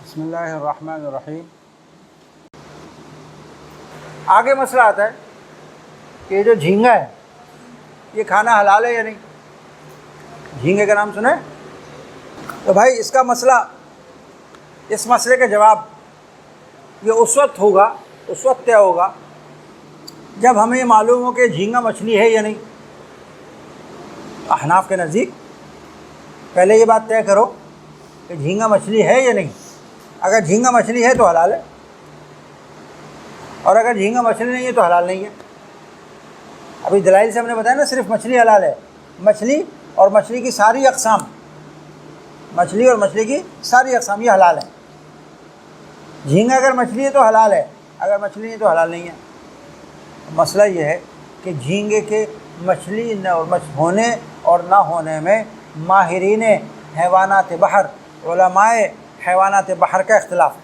بسم اللہ الرحمن الرحیم۔ آگے مسئلہ آتا ہے کہ یہ جو جھینگا ہے یہ کھانا حلال ہے یا نہیں؟ جھینگے کا نام سنا ہے؟ تو بھائی اس کا مسئلہ، اس مسئلے کا جواب یہ اس وقت ہوگا، اس وقت طے ہوگا جب ہمیں یہ معلوم ہو کہ جھینگا مچھلی ہے یا نہیں۔ احناف کے نزدیک پہلے یہ بات طے کرو کہ جھینگا مچھلی ہے یا نہیں۔ اگر جھینگا مچھلی ہے تو حلال ہے، اور اگر جھینگا مچھلی نہیں ہے تو حلال نہیں ہے۔ ابھی دلائل سے ہم نے بتایا نا، صرف مچھلی حلال ہے، مچھلی اور مچھلی کی ساری اقسام، مچھلی اور مچھلی کی ساری اقسام یہ حلال ہیں۔ جھینگا اگر مچھلی ہے تو حلال ہے، اگر مچھلی نہیں ہے تو حلال نہیں ہے۔ مسئلہ یہ ہے کہ جھینگے کے مچھلی ہونے اور نہ ہونے میں ماہرین حیوانات بحر، علماء حیوانات بحر کا اختلاف ہے۔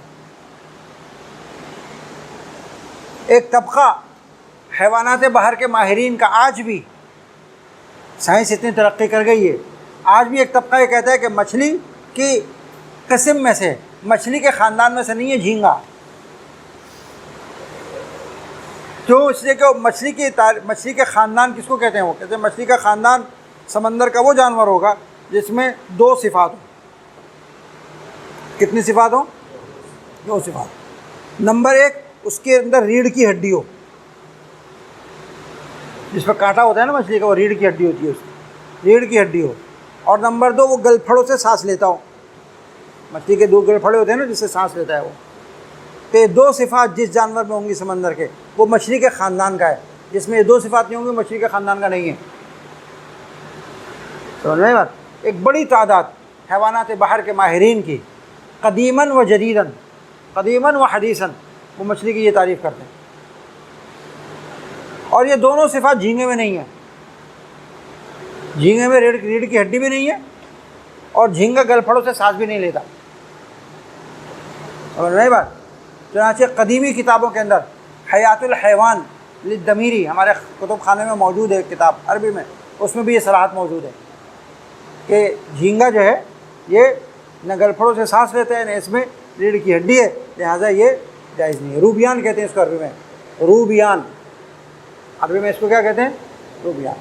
ایک طبقہ حیوانات بحر کے ماہرین کا آج بھی، سائنس اتنی ترقی کر گئی ہے، آج بھی ایک طبقہ یہ کہتا ہے کہ مچھلی کی قسم میں سے، مچھلی کے خاندان میں سے نہیں ہے جھینگا۔ کیوں؟ اس لیے کہ مچھلی کے خاندان کس کو کہتے ہیں؟ وہ کہتے ہیں مچھلی کا خاندان سمندر کا وہ جانور ہوگا جس میں دو صفات ہوں۔ کتنی صفات ہوں؟ دو صفات۔ نمبر ایک، اس کے اندر ریڑھ کی ہڈی ہو، جس پہ کانٹا ہوتا ہے نا مچھلی کا، وہ ریڑھ کی ہڈی ہوتی ہے، اس کی ریڑھ کی ہڈی ہو۔ اور نمبر دو، وہ گلپھڑوں سے سانس لیتا ہو۔ مچھلی کے دو گلپھڑے ہوتے ہیں نا جس سے سانس لیتا ہے وہ۔ تو یہ دو صفات جس جانور میں ہوں گی سمندر کے، وہ مچھلی کے خاندان کا ہے۔ جس میں یہ دو صفات نہیں ہوں گی، مچھلی کے خاندان کا نہیں ہے۔ سمجھ میں بات؟ ایک بڑی تعداد حیوانات بحر کے ماہرین کی قدیماً و جدیداً، قدیماً و حدیثاً، وہ مچھلی کی یہ تعریف کرتے ہیں۔ اور یہ دونوں صفات جھینگے میں نہیں ہیں۔ جھینگے میں ریڑھ کی ہڈی بھی نہیں ہے، اور جھینگا گلپھڑوں سے سانس بھی نہیں لیتا۔ سمجھ میں بات؟ چنانچہ قدیمی کتابوں کے اندر حیات الحیوان للدمیری، ہمارے کتب خانے میں موجود ہے کتاب عربی میں، اس میں بھی یہ صراحت موجود ہے کہ جھینگا جو ہے یہ نہ گلپھڑوں سے سانس لیتا ہے، نہ اس میں ریڑھ کی ہڈی ہے، لہٰذا یہ جائز نہیں ہے۔ روبیان کہتے ہیں اس کو عربی میں، روبیان، عربی میں اس کو کیا کہتے ہیں؟ روبیان۔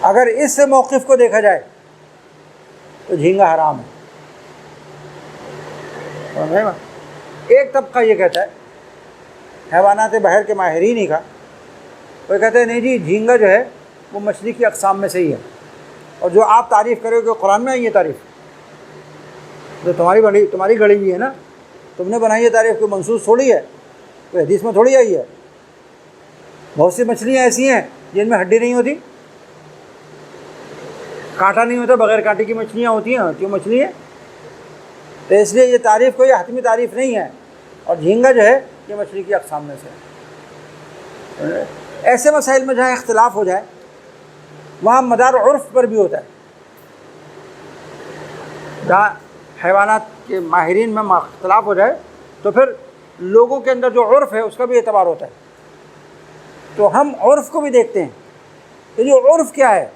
اگر اس موقف کو دیکھا جائے تو جھینگا حرام ہے۔ ایک طبقہ یہ کہتا ہے، حیوانات بحر کے ماہرین ہی کا، وہ کہتے ہیں نہیں جی، جھینگا جو ہے وہ مچھلی کی اقسام میں سے ہی ہے، اور جو آپ تعریف کرو کہ قرآن میں آئی ہے تعریف، تو تمہاری گڑی ہوئی ہے نا، تم نے بنائی ہے تعریف، کوئی منصوص تھوڑی ہے، کوئی حدیث میں تھوڑی آئی ہے۔ بہت سی مچھلیاں ایسی ہیں جن میں ہڈی نہیں ہوتی، کانٹا نہیں ہوتا، بغیر کانٹے کی مچھلیاں ہوتی ہیں، کیوں مچھلی ہے؟ تو اس لیے یہ تعریف کوئی حتمی تعریف نہیں ہے، اور جھینگا جو ہے یہ مچھلی کی اقسام میں سے ہے۔ ایسے مسائل میں جہاں اختلاف ہو جائے وہاں مدار عرف پر بھی ہوتا ہے۔ جہاں حیوانات کے ماہرین میں اختلاف ہو جائے تو پھر لوگوں کے اندر جو عرف ہے اس کا بھی اعتبار ہوتا ہے۔ تو ہم عرف کو بھی دیکھتے ہیں کہ جو عرف کیا ہے،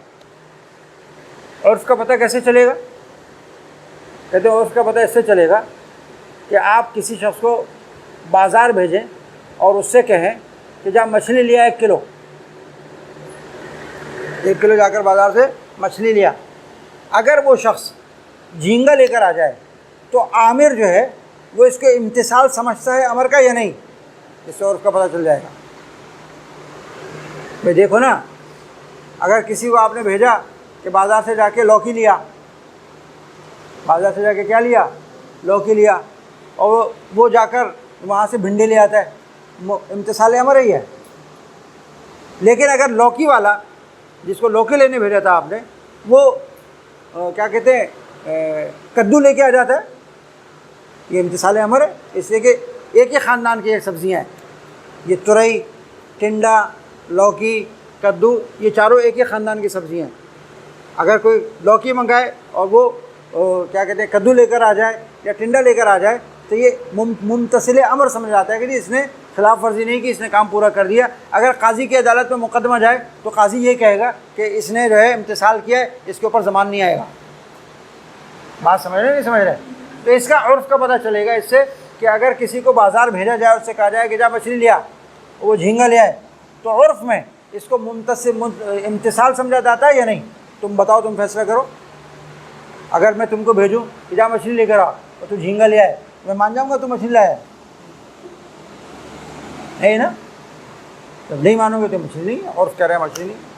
عرف کا پتہ کیسے چلے گا؟ کہتے ہیں عرف کا پتہ اس سے چلے گا کہ آپ کسی شخص کو بازار بھیجیں اور اس سے کہیں کہ جا مچھلی لیا 1 کلو، 1 کلو جا کر بازار سے مچھلی لیا۔ اگر وہ شخص جھینگا لے کر آ جائے تو عامر جو ہے وہ اس کو امتثال سمجھتا ہے امر کا یا نہیں، اس سے عرف کا پتہ چل جائے گا۔ بھائی دیکھو نا، اگر کسی کو آپ نے بھیجا کہ بازار سے جا کے لوکی لیا، بازار سے جا کے کیا لیا؟ لوکی لیا، اور وہ جا کر وہاں سے بھنڈی لے آتا ہے، امتثال امر ہی ہے۔ لیکن اگر لوکی والا جس کو لوکی لینے بھیجا تھا آپ نے، وہ کیا کہتے ہیں کدو لے کے آ جاتا ہے، یہ امتثال امر ہے، اس لیے کہ ایک ہی خاندان کی ایک سبزیاں ہیں، یہ ترئی، ٹنڈا، لوکی، کدو، یہ چاروں ایک ہی خاندان کی سبزیاں ہیں۔ اگر کوئی لوکی منگائے اور وہ کیا کہتے ہیں کدو لے کر آ جائے یا ٹنڈا لے کر آ جائے تو یہ ممتثل امر سمجھ آتا ہے کہ جی اس نے خلاف ورزی نہیں کی، اس نے کام پورا کر دیا۔ اگر قاضی کی عدالت میں مقدمہ جائے تو قاضی یہ کہے گا کہ اس نے جو ہے امتثال کیا ہے، اس کے اوپر ضمان نہیں آئے گا۔ بات سمجھ رہے نہیں سمجھ رہے؟ تو اس کا عرف کا پتہ چلے گا اس سے کہ اگر کسی کو بازار بھیجا جائے، اس سے کہا جائے کہ جا مچھلی لیا، وہ جھینگا لے آئے، تو عرف میں اس کو امتثال سمجھا جاتا ہے یا نہیں؟ تم بتاؤ، تم فیصلہ کرو۔ اگر میں تم کو بھیجوں کہ جا مچھلی لے کر آ اور تو جھینگا لے آئے، میں مان جاؤں گا تو مچھلی لایا نہیں نا؟ جب نہیں مانو گے تو مچھلی نہیں ہے، عرف کہہ رہے ہیں مچھلی نہیں۔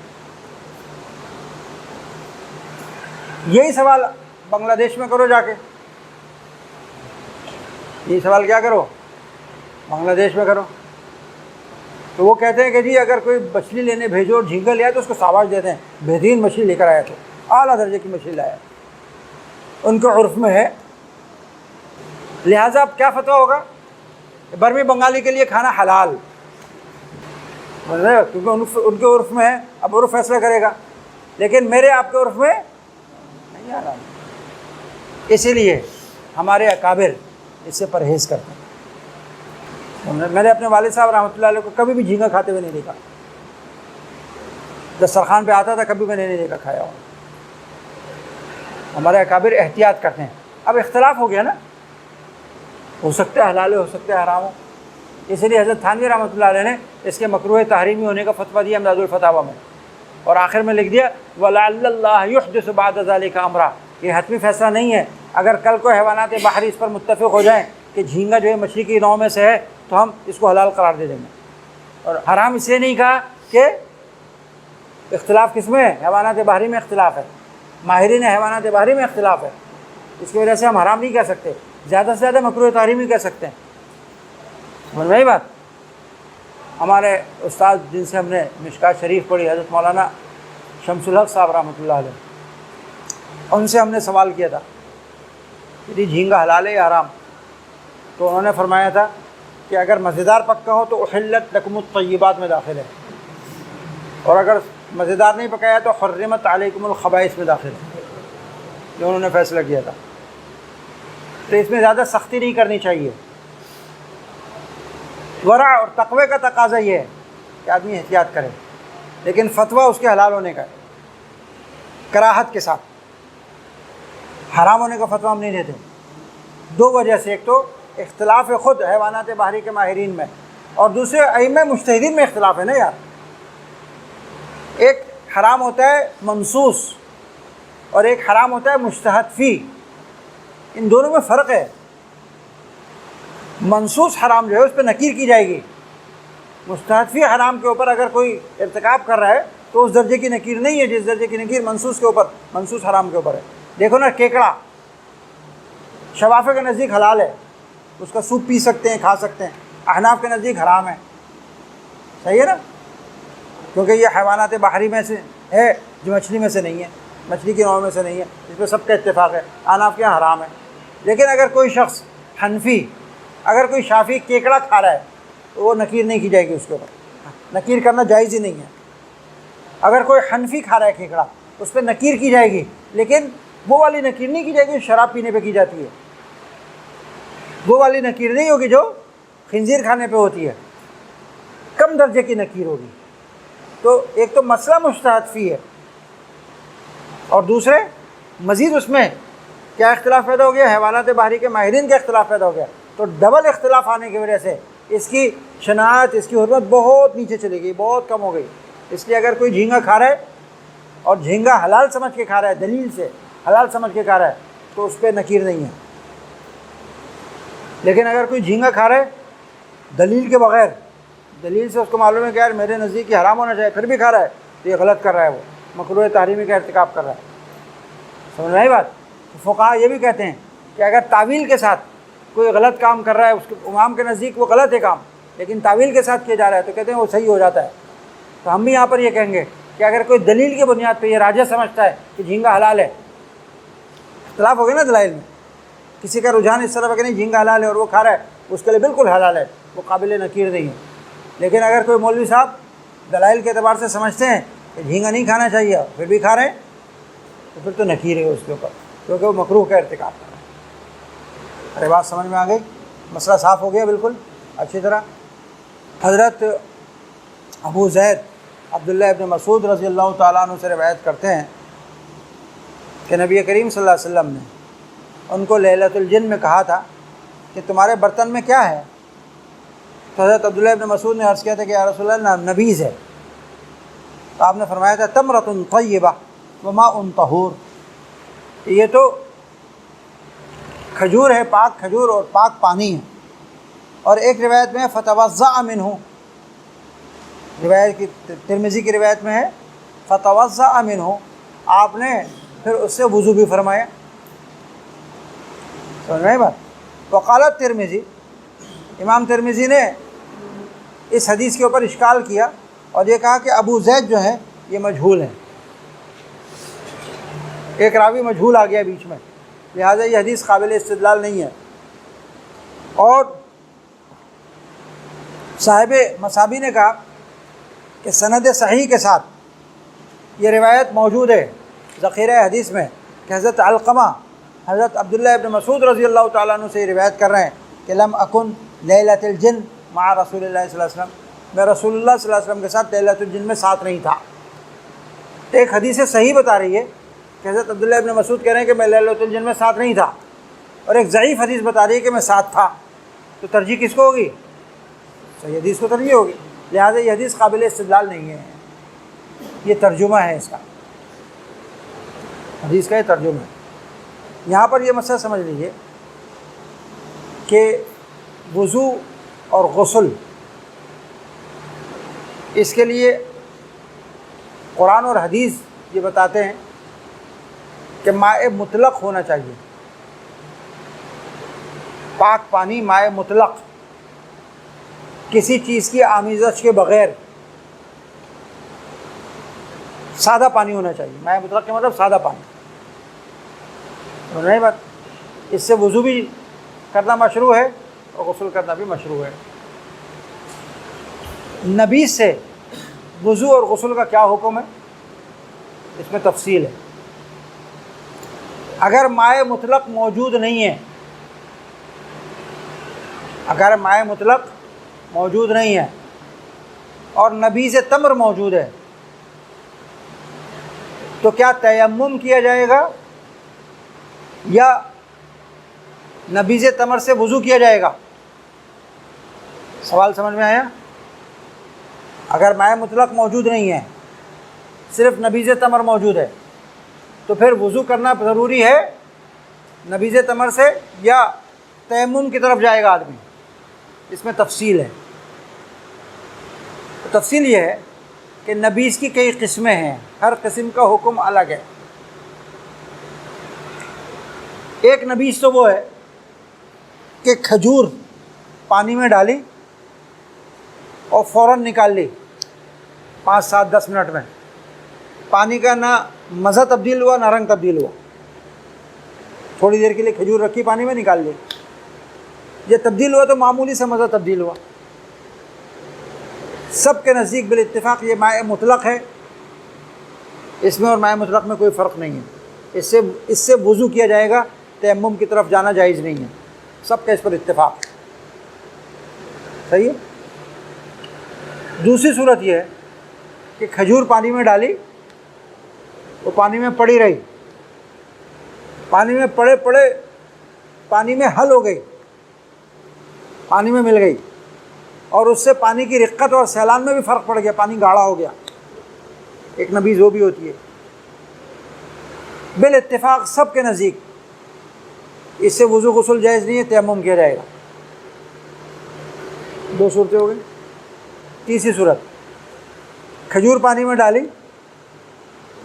یہی سوال بنگلہ دیش میں کرو جا کے، یہی سوال کیا کرو، بنگلہ دیش میں کرو، تو وہ کہتے ہیں کہ جی اگر کوئی مچھلی لینے بھیجو اور جھینگا لے آئے تو اس کو شاباش دیتے ہیں، بہترین مچھلی لے کر آیا، تو اعلیٰ درجے کی مچھلی لایا، ان کے عرف میں ہے۔ لہٰذا اب کیا فتویٰ ہوگا؟ برمی بنگالی کے لیے کھانا حلال، کیونکہ ان کے عرف میں ہے، اب عرف فیصلہ کرے گا، لیکن میرے آپ کے عرف میں نہیں حلال۔ اسی لیے ہمارے اکابر اس سے پرہیز کرتے ہیں۔ میں نے اپنے والد صاحب رحمۃ اللہ علیہ کو کبھی بھی جھینگا کھاتے ہوئے نہیں دیکھا، دسترخوان پہ آتا تھا کبھی میں نے نہیں دیکھا کھایا ہوا۔ ہمارے اکابر احتیاط کرتے ہیں۔ اب اختلاف ہو گیا نا، ہو سکتا ہے حلال ہو سکتا ہے حرام ہو، اس لیے حضرت تھانوی رحمۃ اللہ علیہ نے اس کے مکروہ تحریمی ہونے کا فتویٰ دیا امداد الفتاویٰ میں، اور آخر میں لکھ دیا وَلَعَلَّ اللَّهَ يُحْدِثُ بَعْدَ ذَلِكَ أَمْرًا، یہ حتمی فیصلہ نہیں ہے، اگر کل کو حیوانات بحری اس پر متفق ہو جائیں کہ جھینگا جو ہے مچھلی کی نوع میں سے ہے تو ہم اس کو حلال قرار دے دیں گے۔ اور حرام اس لیے نہیں کہا کہ اختلاف کس میں ہے؟ حیوانات بحری میں اختلاف ہے، ماہرین حیوانات بحری میں اختلاف ہے، اس کی وجہ سے ہم حرام نہیں کہہ سکتے، زیادہ سے زیادہ مکروہ تحریمی کہہ سکتے ہیں۔ سمجھ میں آئی بات؟ ہمارے استاد جن سے ہم نے مشکات شریف پڑھی، حضرت مولانا شمس الحق صاحب رحمۃ اللہ علیہ، ان سے ہم نے سوال کیا تھا کہ جھینگا حلال ہے یا حرام؟ تو انہوں نے فرمایا تھا کہ اگر مزیدار پکا ہو تو احلت لکم الطیبات میں داخل ہے، اور اگر مزیدار نہیں پکایا تو حرمت علیکم الخبائث میں داخل ہے، جو انہوں نے فیصلہ کیا تھا۔ تو اس میں زیادہ سختی نہیں کرنی چاہیے، ورع اور تقوی کا تقاضا یہ ہے کہ آدمی احتیاط کرے، لیکن فتویٰ اس کے حلال ہونے کا ہے، کراہت کے ساتھ، حرام ہونے کا فتویٰ ہم نہیں دیتے۔ دو وجہ سے، ایک تو اختلاف خود حیوانات بحری کے ماہرین میں، اور دوسرے ائمہ مجتہدین میں اختلاف ہے نا یار۔ ایک حرام ہوتا ہے منصوص اور ایک حرام ہوتا ہے مجتہد فی، ان دونوں میں فرق ہے۔ منصوص حرام جو ہے اس پہ نکیر کی جائے گی، مجتہد فی حرام کے اوپر اگر کوئی ارتکاب کر رہا ہے تو اس درجے کی نکیر نہیں ہے جس درجے کی نکیر منصوص کے اوپر، منصوص حرام کے اوپر ہے۔ دیکھو نا کیکڑا، شوافع کے نزدیک حلال ہے، اس کا سوپ پی سکتے ہیں، کھا سکتے ہیں، احناف کے نزدیک حرام ہے، صحیح ہے نا، کیونکہ یہ حیوانات بحری میں سے ہے جو مچھلی میں سے نہیں ہے، مچھلی کی نوع میں سے نہیں ہے، اس پہ سب کا اتفاق ہے، احناف کے یہاں حرام ہے۔ لیکن اگر کوئی شخص حنفی، اگر کوئی شافعی کیکڑا کھا رہا ہے تو وہ نکیر نہیں کی جائے گی، اس کے اوپر نکیر کرنا جائز ہی نہیں ہے۔ اگر کوئی حنفی کھا رہا ہے کیکڑا، اس پہ نکیر کی جائے گی، لیکن وہ والی نکیر نہیں کی جائے گی جو شراب پینے پہ کی جاتی ہے، وہ والی نکیر نہیں ہوگی جو خنزیر کھانے پہ ہوتی ہے، کم درجے کی نکیر ہوگی۔ تو ایک تو مسئلہ مجتہد فی ہے، اور دوسرے مزید اس میں کیا اختلاف پیدا ہو گیا؟ حیوانات بحری کے ماہرین کا اختلاف پیدا ہو گیا، تو ڈبل اختلاف آنے کی وجہ سے اس کی شناعت، اس کی حرمت بہت نیچے چلی گئی، بہت کم ہو گئی۔ اس لیے اگر کوئی جھینگا کھا رہا ہے اور جھینگا حلال سمجھ کے کھا رہا ہے، دلیل سے حلال سمجھ کے کھا رہا ہے، تو اس پہ نکیر نہیں ہے۔ لیکن اگر کوئی جھینگا کھا رہا ہے دلیل کے بغیر، دلیل سے اس کو معلوم ہے کہ یار میرے نزدیک یہ حرام ہونا چاہیے، پھر بھی کھا رہا ہے، تو یہ غلط کر رہا ہے، وہ مکروہ تحریمی کا ارتکاب کر رہا ہے۔ سمجھ میں آئی بات؟ فقہا یہ بھی کہتے ہیں کہ اگر تعویل کے ساتھ کوئی غلط کام کر رہا ہے، اس کے امام کے نزدیک وہ غلط ہے کام، لیکن تعویل کے ساتھ کیا جا رہا ہے، تو کہتے ہیں وہ صحیح ہو جاتا ہے۔ تو ہم بھی یہاں پر یہ کہیں گے کہ اگر کوئی دلیل کی بنیاد پہ یہ راجح سمجھتا ہے کہ جھینگا حلال ہے، اختلاف ہو گیا نا دلائل میں، کسی کا رجحان اس طرح کہ نہیں جھینگا حلال ہے اور وہ کھا رہا ہے، اس کے لیے بالکل حلال ہے، وہ قابل نکیر نہیں ہے۔ لیکن اگر کوئی مولوی صاحب دلائل کے اعتبار سے سمجھتے ہیں کہ جھینگا نہیں کھانا چاہیے، پھر بھی کھا رہے ہیں، تو پھر تو نکیر ہے اس کے اوپر، کیونکہ وہ مکروہ کا ارتکاب کر رہا ہے۔ ارے بات سمجھ میں آ گئی؟ مسئلہ صاف ہو گیا بالکل اچھی طرح۔ حضرت ابو زید عبداللہ ابن مسعود رضی اللہ تعالیٰ عنہ سے روایت کرتے ہیں کہ نبی کریم صلی اللہ علیہ وسلم نے ان کو لیلۃ الجن میں کہا تھا کہ تمہارے برتن میں کیا ہے؟ تو حضرت عبداللہ ابن مسعود نے عرض کیا تھا کہ یا رسول اللہ نبیذ ہے. تو آپ نے فرمایا تھا تمرۃ طیبہ وماء طہور، یہ تو کھجور ہے، پاک کھجور اور پاک پانی ہے. اور ایک روایت میں ہے فتوضأ منہ، روایت کی ترمذی کی روایت میں ہے فتوضأ منہ، آپ نے پھر اس سے وضو بھی فرمایا. سمجھ میں بات؟ وقالت ترمذی، امام ترمذی نے اس حدیث کے اوپر اشکال کیا اور یہ کہا کہ ابو زید جو ہیں یہ مجہول ہیں، ایک راوی مجہول آ گیا بیچ میں، لہٰذا یہ حدیث قابل استدلال نہیں ہے. اور صاحب مصابی نے کہا کہ سند صحیح کے ساتھ یہ روایت موجود ہے ذخیرہ حدیث میں کہ حضرت علقمہ حضرت عبداللہ ابن مسعود رضی اللہ تعالیٰ عنہ سے یہ روایت کر رہے ہیں کہ لم اکن لیلۃ الجن مع رسول اللہ صلی اللہ علیہ وسلم، میں رسول اللہ صلی اللہ علیہ وسلم کے ساتھ لیلۃ الجن میں ساتھ نہیں تھا. ایک حدیث صحیح بتا رہی ہے کہ حضرت عبداللہ ابن مسعود کہہ رہے ہیں کہ میں لیلۃ الجن میں ساتھ نہیں تھا، اور ایک ضعیف حدیث بتا رہی ہے کہ میں ساتھ تھا. تو ترجیح کس کو ہوگی؟ صحیح حدیث کو ترجیح ہوگی. لہٰذا یہ حدیث قابل استدلال نہیں ہے، یہ ترجمہ ہے اس کا، حدیث کا یہ ترجمہ ہے. یہاں پر یہ مسئلہ سمجھ لیجیے کہ وضو اور غسل، اس کے لیے قرآن اور حدیث یہ بتاتے ہیں کہ مائع مطلق ہونا چاہیے، پاک پانی مائع مطلق، کسی چیز کی آمیزش کے بغیر سادہ پانی ہونا چاہیے. مائع مطلق کا مطلب سادہ پانی. نہیں بات، اس سے وضو بھی کرنا مشروع ہے اور غسل کرنا بھی مشروع ہے. نبی سے وضو اور غسل کا کیا حکم ہے؟ اس میں تفصیل ہے. اگر مائع مطلق موجود نہیں ہے، اگر مائع مطلق موجود نہیں ہے اور نبی سے تمر موجود ہے تو کیا تیمم کیا جائے گا یا نبیذ تمر سے وضو کیا جائے گا؟ سوال سمجھ میں آیا؟ اگر مائع مطلق موجود نہیں ہے، صرف نبیذ تمر موجود ہے، تو پھر وضو کرنا ضروری ہے نبیذ تمر سے یا تیمم کی طرف جائے گا آدمی؟ اس میں تفصیل ہے. تفصیل یہ ہے کہ نبیذ کی کئی قسمیں ہیں، ہر قسم کا حکم الگ ہے. ایک نبیذ تو وہ ہے کہ کھجور پانی میں ڈالی اور فوراً نکال لی 5 7 10 منٹ میں، پانی کا نہ مزہ تبدیل ہوا نہ رنگ تبدیل ہوا. تھوڑی دیر کے لیے کھجور رکھی پانی میں، نکال لی، یہ تبدیل ہوا تو معمولی سے مزہ تبدیل ہوا. سب کے نزدیک بالاتفاق یہ مائع مطلق ہے، اس میں اور مائع مطلق میں کوئی فرق نہیں ہے. اس سے وضو کیا جائے گا، تیمم کی طرف جانا جائز نہیں ہے. سب کا اس پر اتفاق. صحیح ہے. دوسری صورت یہ ہے کہ کھجور پانی میں ڈالی، وہ پانی میں پڑی رہی، پانی میں پڑے پانی میں حل ہو گئی، پانی میں مل گئی، اور اس سے پانی کی رقت اور سیلان میں بھی فرق پڑ گیا، پانی گاڑھا ہو گیا. ایک نبیذ وہ بھی ہوتی ہے. بالاتفاق سب کے نزدیک اس سے وضو غسل جائز نہیں ہے، تیمم کیا جائے گا. 2 صورتیں ہو گئی. تیسری صورت، کھجور پانی میں ڈالی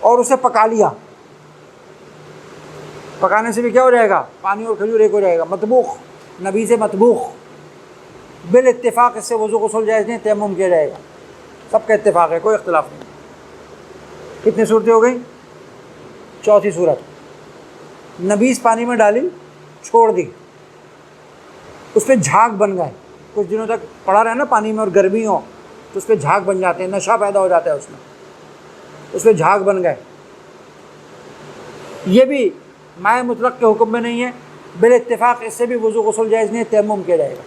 اور اسے پکا لیا. پکانے سے بھی کیا ہو جائے گا؟ پانی اور کھجور ایک ہو جائے گا. مطبوخ، نبیذ مطبوخ، بالاتفاق اس سے وضو غسل جائز نہیں، تیمم کیا جائے گا. سب کا اتفاق ہے، کوئی اختلاف نہیں. کتنی صورتیں ہو گئیں؟ چوتھی صورت، نبیذ پانی میں ڈالی، چھوڑ دی، اس پہ جھاگ بن گئے، کچھ دنوں تک پڑا رہے نا پانی میں اور گرمی ہو تو اس پہ جھاگ بن جاتے ہیں، نشہ پیدا ہو جاتا ہے اس پہ جھاگ بن گئے. یہ بھی مائع مطلق کے حکم میں نہیں ہے، بالاتفاق اس سے بھی وضو غسل جائز نہیں ہے، تیمم کیا جائے گا.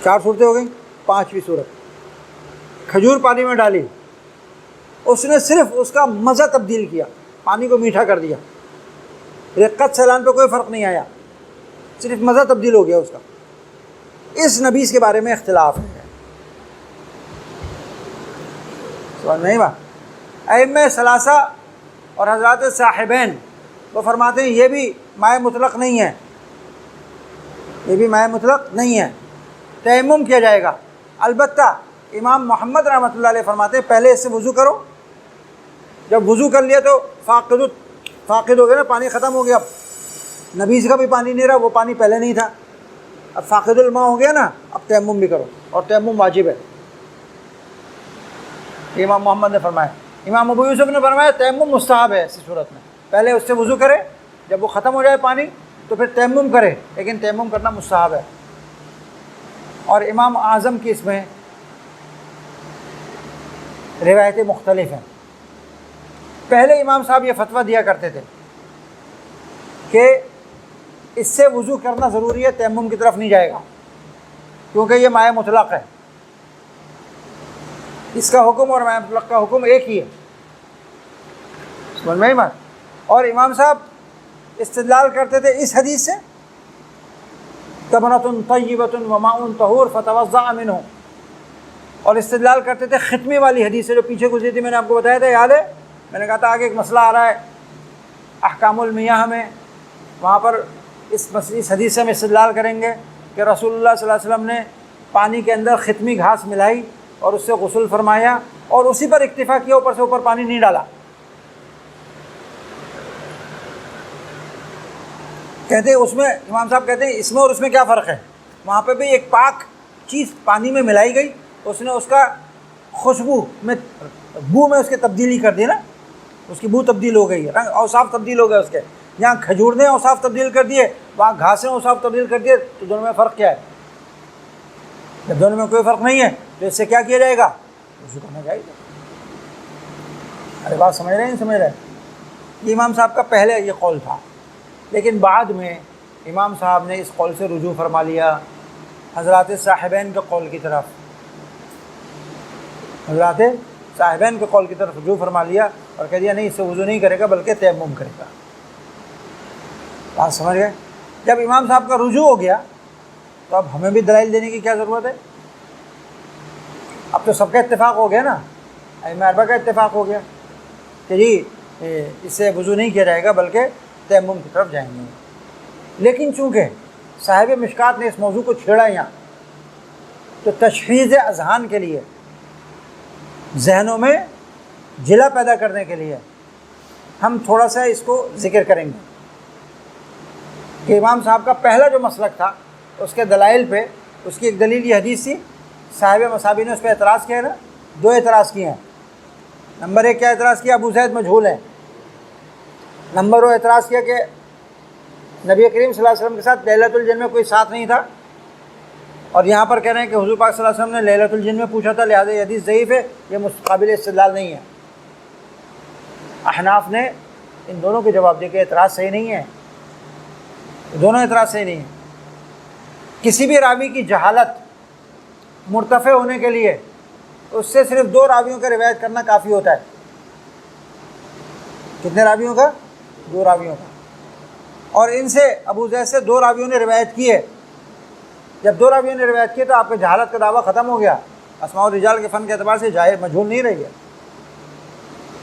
4 صورتیں ہو گئیں. 5ویں صورت، کھجور پانی میں ڈالی، اس نے صرف اس کا مزہ تبدیل کیا، پانی کو میٹھا کر دیا، رقت سیلان پہ کوئی فرق نہیں آیا، صرف مزہ تبدیل ہو گیا اس کا۔ اس نبیذ کے بارے میں اختلاف ہے، سمجھ نہیں بات؟ ائمہ ثلاثہ اور حضرات صاحبین وہ فرماتے ہیں یہ بھی مائع مطلق نہیں ہے، یہ بھی مائع مطلق نہیں ہے، تیمم کیا جائے گا۔ البتہ امام محمد رحمۃ اللہ علیہ فرماتے ہیں پہلے اس سے وضو کرو، جب وضو کر لیا تو فاقد ہو گیا نا، پانی ختم ہو گیا، اب نبیذ کا بھی پانی نہیں رہا، وہ پانی پہلے نہیں تھا، اب فاقد الماء ہو گیا نا، اب تیمم بھی کرو، اور تیمم واجب ہے، یہ امام محمد نے فرمایا۔ امام ابو یوسف نے فرمایا تیمم مستحب ہے ایسی صورت میں، پہلے اس سے وضو کرے، جب وہ ختم ہو جائے پانی تو پھر تیمم کرے، لیکن تیمم کرنا مستحب ہے۔ اور امام اعظم کی اس میں روایتیں مختلف ہیں۔ پہلے امام صاحب یہ فتویٰ دیا کرتے تھے کہ اس سے وضو کرنا ضروری ہے، تیمم کی طرف نہیں جائے گا، کیونکہ یہ مائع مطلق ہے، اس کا حکم اور مائع مطلق کا حکم ایک ہی ہے، سمجھ میں آئی بات؟ اور امام صاحب استدلال کرتے تھے اس حدیث سے، تمرۃ طیبۃ وماء طہور فتوضأ منہ، اور استدلال کرتے تھے ختمی والی حدیث سے جو پیچھے گزری تھی، میں نے آپ کو بتایا تھا، یاد ہے؟ میں نے کہا تھا آگے ایک مسئلہ آ رہا ہے احکام المیاہ میں، وہاں پر اس حدیث سے ہم استدلال کریں گے کہ رسول اللہ صلی اللہ علیہ وسلم نے پانی کے اندر ختمی گھاس ملائی اور اس سے غسل فرمایا اور اسی پر اکتفا کیا، اوپر سے اوپر پانی نہیں ڈالا۔ کہتے ہیں اس میں، امام صاحب کہتے ہیں اس میں اور اس میں کیا فرق ہے؟ وہاں پہ بھی ایک پاک چیز پانی میں ملائی گئی، اس نے اس کا خوشبو میں، بو میں اس کی تبدیلی کر دی نا، اس کی بو تبدیل ہو گئی، رنگ اوصاف تبدیل ہو گئے اس کے، یہاں کھجور نے اوصاف تبدیل کر دیے، وہاں گھاس نے اوصاف تبدیل کر دیے، تو دونوں میں فرق کیا ہے؟ جب دونوں میں کوئی فرق نہیں ہے تو اس سے کیا کیا جائے گا؟ وضو کرنا چاہیے۔ ارے بات سمجھ رہے ہیں نہیں سمجھ رہے؟ یہ امام صاحب کا پہلے یہ قول تھا، لیکن بعد میں امام صاحب نے اس قول سے رجوع فرما لیا حضرات صاحبین کے قول کی طرف، حضرات صاحبین کے قول کی طرف رجوع فرما لیا اور کہہ دیا نہیں، اس سے وضو نہیں کرے گا بلکہ تیمم کرے گا۔ بات سمجھ گئے؟ جب امام صاحب کا رجوع ہو گیا تو اب ہمیں بھی دلائل دینے کی کیا ضرورت ہے؟ اب تو سب کا اتفاق ہو گیا نا، ائمہ اربعہ کا اتفاق ہو گیا کہ جی اس سے وضو نہیں کیا جائے گا بلکہ تیمم کی طرف جائیں گے۔ لیکن چونکہ صاحب مشکات نے اس موضوع کو چھیڑا یہاں، تو تشخیص اذہان کے لیے، ذہنوں میں جلا پیدا کرنے کے لیے ہم تھوڑا سا اس کو ذکر کریں گے کہ امام صاحب کا پہلا جو مسلک تھا اس کے دلائل پہ، اس کی ایک دلیل یہ حدیث تھی، صاحب مصابی نے اس پہ اعتراض کیا ہے نا، دو اعتراض کیے ہیں۔ نمبر ایک کیا اعتراض کیا؟ ابو زید مجہول ہے۔ نمبر دو اعتراض کیا کہ نبی کریم صلی اللہ علیہ وسلم کے ساتھ لیلۃ الجن میں کوئی ساتھ نہیں تھا، اور یہاں پر کہہ رہے ہیں کہ حضور پاک صلی اللہ علیہ وسلم نے لیلۃ الجن میں پوچھا تھا، لہٰذا یہ حدیث ضعیف ہے، یہ قابل استدلال نہیں ہے۔ احناف نے ان دونوں کے جواب دے کہ اعتراض صحیح نہیں ہے، دونوں اعتراض صحیح نہیں ہے۔ کسی بھی راوی کی جہالت مرتفع ہونے کے لیے اس سے صرف دو راویوں کا روایت کرنا کافی ہوتا ہے۔ کتنے راویوں کا؟ دو راویوں کا۔ اور ان سے ابو زید سے دو راویوں نے روایت کی ہے، جب دو راویوں نے روایت کی تو آپ کے جہالت کا دعویٰ ختم ہو گیا، اسماء الرجال کے فن کے اعتبار سے جاہل مجہول نہیں رہ گیا۔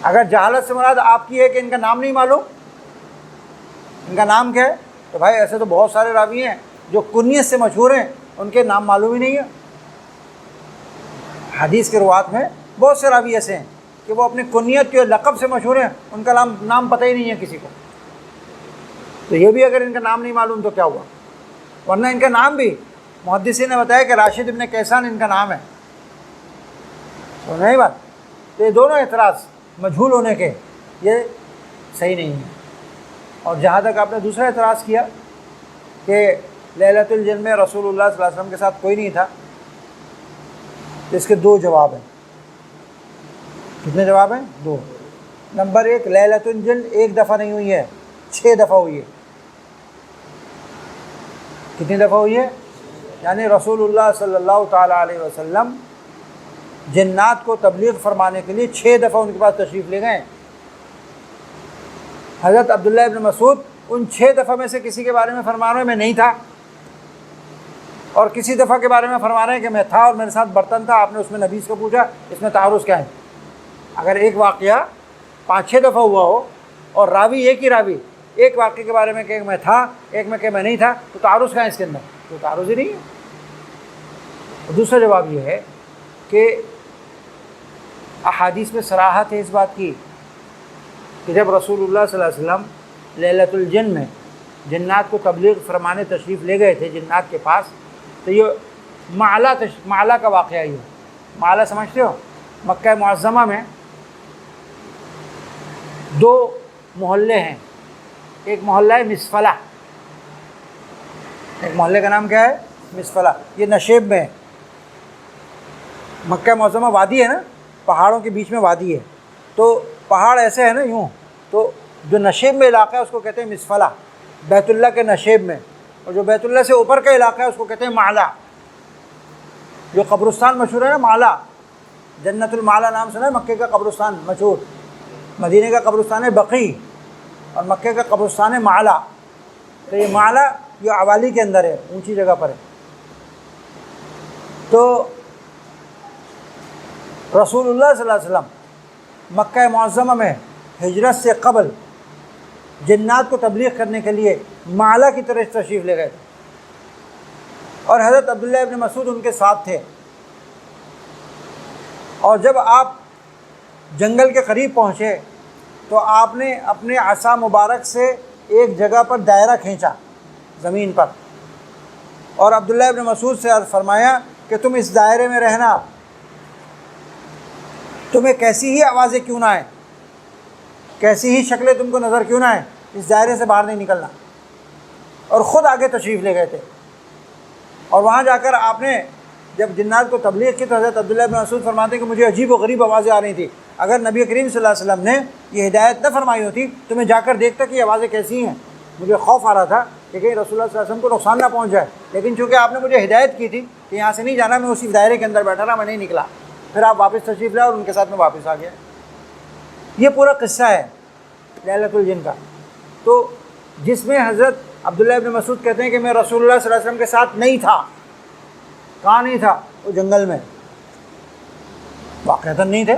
اگر جہالت سے مراد آپ کی ہے کہ ان کا نام نہیں معلوم، ان کا نام کیا ہے، تو بھائی ایسے تو بہت سارے راوی ہیں جو کنیت سے مشہور ہیں، ان کے نام معلوم ہی نہیں ہے۔ حدیث کے روات میں بہت سے راوی ایسے ہیں کہ وہ اپنی کنیت کے لقب سے مشہور ہیں، ان کا نام پتہ ہی نہیں ہے کسی کو۔ تو یہ بھی اگر ان کا نام نہیں معلوم تو کیا ہوا؟ ورنہ ان کا نام بھی محدثین نے بتایا کہ راشد ابن کیسان ان کا نام ہے، سمجھ نہیں بات؟ تو یہ دونوں اعتراض مجہول ہونے کے یہ صحیح نہیں ہے۔ اور جہاں تک آپ نے دوسرا اعتراض کیا کہ لیلۃ الجن میں رسول اللہ صلی اللہ علیہ وسلم کے ساتھ کوئی نہیں تھا، تو اس کے دو جواب ہیں۔ کتنے جواب ہیں؟ دو۔ نمبر ایک، لیلۃ الجن ایک دفعہ نہیں ہوئی ہے، 6 دفعہ ہوئی ہے۔ کتنی دفعہ ہوئی ہے؟ یعنی رسول اللہ صلی اللہ تعالیٰ علیہ وسلم جنات کو تبلیغ فرمانے کے لیے 6 دفعہ ان کے پاس تشریف لے گئے۔ حضرت عبداللہ ابن مسعود ان 6 دفعہ میں سے کسی کے بارے میں فرما رہے ہیں میں نہیں تھا، اور کسی دفعہ کے بارے میں فرما رہے ہیں کہ میں تھا اور میرے ساتھ برتن تھا، آپ نے اس میں نبی کو پوچھا، اس میں تعارض کیا ہے؟ اگر ایک واقعہ 5-6 دفعہ ہوا ہو اور راوی ایک ہی راوی ایک واقعے کے بارے میں کہ میں تھا، ایک میں کہ میں نہیں تھا، تو تعارض کہاں ہے اس کے اندر؟ تو تعارض ہی نہیں ہے۔ دوسرا جواب یہ ہے کہ احادیث میں صراحت ہے اس بات کی کہ جب رسول اللہ صلی اللہ علیہ وسلم لیلۃ الجن میں جنات کو تبلیغ فرمانے تشریف لے گئے تھے جنات کے پاس، تو یہ معلا کا واقعہ ہی ہے۔ معلا سمجھتے ہو؟ مکہ معظمہ میں 2 محلے ہیں، ایک محلہ ہے مسفلہ، ایک محلے کا نام کیا ہے؟ مسفلہ، یہ نشیب میں ہے۔ مکہ معظمہ وادی ہے نا، پہاڑوں کے بیچ میں وادی ہے، تو پہاڑ ایسے ہے نا یوں، تو جو نشیب میں علاقہ ہے اس کو کہتے ہیں مسفلہ، بیت اللہ کے نشیب میں، اور جو بیت اللہ سے اوپر کا علاقہ ہے اس کو کہتے ہیں معلا۔ جو قبرستان مشہور ہے نا معلا، جنت المعلا نام سنا ہے مکے کا قبرستان مشہور، مدینے کا قبرستان ہے بقیع اور مکے کا قبرستان ہے معلا۔ تو یہ معلا یہ عوالی کے اندر ہے، اونچی جگہ پر ہے۔ تو رسول اللہ صلی اللہ علیہ وسلم مکہ معظمہ میں ہجرت سے قبل جنات کو تبلیغ کرنے کے لیے معلا کی طرف تشریف لے گئے تھے، اور حضرت عبداللہ ابن مسعود ان کے ساتھ تھے۔ اور جب آپ جنگل کے قریب پہنچے تو آپ نے اپنے عصا مبارک سے ایک جگہ پر دائرہ کھینچا زمین پر، اور عبداللہ ابن مسعود سے عرض فرمایا کہ تم اس دائرے میں رہنا، تمہیں کیسی ہی آوازیں کیوں نہ آئیں، کیسی ہی شکلیں تم کو نظر کیوں نہ آئیں، اس دائرے سے باہر نہیں نکلنا۔ اور خود آگے تشریف لے گئے تھے، اور وہاں جا کر آپ نے جب جنات کو تبلیغ کی تو حضرت عبداللہ بن مسعود فرماتے ہیں کہ مجھے عجیب و غریب آوازیں آ رہی تھیں۔ اگر نبی کریم صلی اللہ علیہ وسلم نے یہ ہدایت نہ فرمائی ہوتی تو میں جا کر دیکھتا کہ یہ آوازیں کیسی ہیں، مجھے خوف آ رہا تھا کہ کہیں رسول اللہ صلی اللہ علیہ وسلم کو نقصان نہ پہنچ جائے، لیکن چونکہ آپ نے مجھے ہدایت کی تھی کہ یہاں سے نہیں جانا، میں اسی دائرے کے اندر بیٹھا رہا، میں نہیں نکلا۔ پھر آپ واپس تشریف لائے اور ان کے ساتھ میں واپس آ گیا۔ یہ پورا قصہ ہے لیلۃ الجن کا، تو جس میں حضرت عبداللہ ابن مسعود کہتے ہیں کہ میں رسول اللہ صلی اللہ علیہ وسلم کے ساتھ نہیں تھا۔ کہاں نہیں تھا؟ وہ جنگل میں، واقعتاً نہیں تھے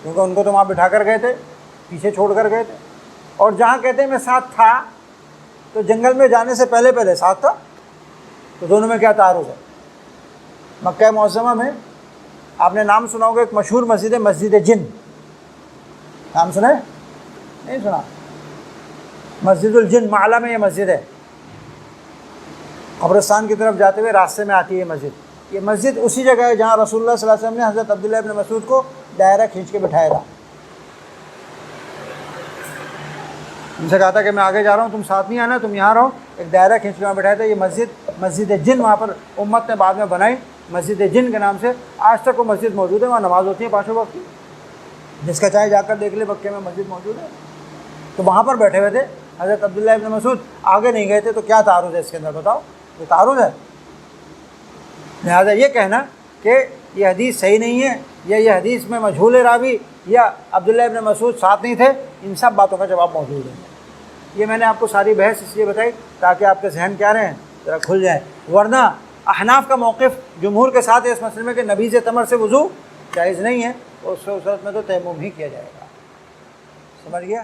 کیونکہ ان کو تو وہاں بٹھا کر گئے تھے، پیچھے چھوڑ کر گئے تھے۔ اور جہاں کہتے ہیں میں ساتھ تھا تو جنگل میں جانے سے پہلے ساتھ تھا، تو دونوں میں کیا تعارض ہے؟ مکہ معظمہ میں آپ نے نام سنا ہوگا ایک مشہور مسجد ہے مسجد جن، نام سنا ہے؟ نہیں سنا؟ مسجد الجن معلا میں یہ مسجد ہے، قبرستان کی طرف جاتے ہوئے راستے میں آتی ہے مسجد۔ یہ مسجد اسی جگہ ہے جہاں رسول اللہ صلی اللہ علیہ وسلم نے حضرت عبداللہ ابن مسعود کو دائرہ کھینچ کے بٹھایا تھا، ان سے کہا تھا کہ میں آگے جا رہا ہوں، تم ساتھ نہیں آنا، تم یہاں رہو، ایک دائرہ کھینچ کے وہاں بٹھایا تھا۔ یہ مسجد جن وہاں پر امت نے بعد میں بنائی، مسجد جن کے نام سے آج تک وہ مسجد موجود ہے، وہاں نماز ہوتی ہے 5 وقت کی، جس کا چاہے جا کر دیکھ لے، مکے میں مسجد موجود ہے۔ تو وہاں پر بیٹھے ہوئے تھے حضرت عبداللہ ابن مسعود، آگے نہیں گئے تھے، تو کیا تعارض ہے اس کے اندر بتاؤ؟ یہ تعارض ہے۔ لہٰذا یہ کہنا کہ یہ حدیث صحیح نہیں ہے یا یہ حدیث میں مجہول راوی یا عبداللہ ابن مسعود ساتھ نہیں تھے، ان سب باتوں کا جواب موجود ہے۔ یہ میں نے آپ کو ساری بحث اس لیے بتائی تاکہ آپ کے ذہن کیا رہیں، ذرا کھل جائیں، ورنہ احناف کا موقف جمہور کے ساتھ ہے اس مسئلے میں کہ نبیذ تمر سے وضو جائز نہیں ہے، اور اس صورت میں تو تیمم ہی کیا جائے گا۔ سمجھ گیا؟